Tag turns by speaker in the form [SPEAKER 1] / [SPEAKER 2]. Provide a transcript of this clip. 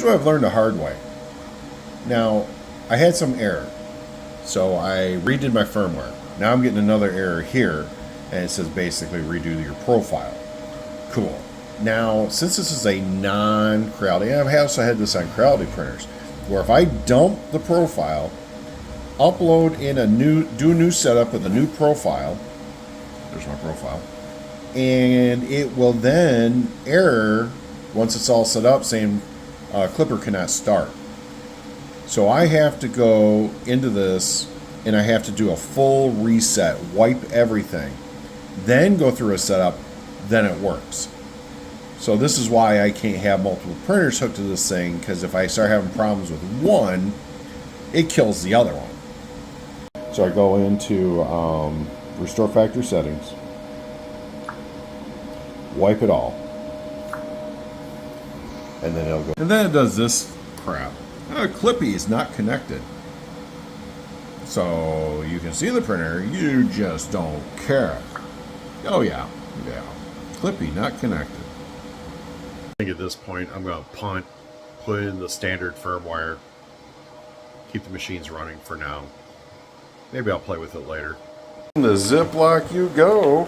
[SPEAKER 1] here's what I've learned the hard way. Now, I had some error, so I redid my firmware. Now I'm getting another error here, and it says basically redo your profile. Cool. Now, since this is a non-Creality, and I've also had this on Creality printers, where if I dump the profile, upload in do a new setup with a new profile, there's my profile, and it will then error once it's all set up saying Klipper cannot start. So I have to go into this and I have to do a full reset, wipe everything, then go through a setup, then it works. So this is why I can't have multiple printers hooked to this thing, because if I start having problems with one, it kills the other one. So I go into Restore Factory Settings, wipe it all, and then it'll go. And then it does this crap. Clippy is not connected. So you can see the printer, you just don't care. Oh yeah. Clippy not connected. I think at this point I'm going to punt, put in the standard firmware, keep the machines running for now. Maybe I'll play with it later. In the Ziploc you go.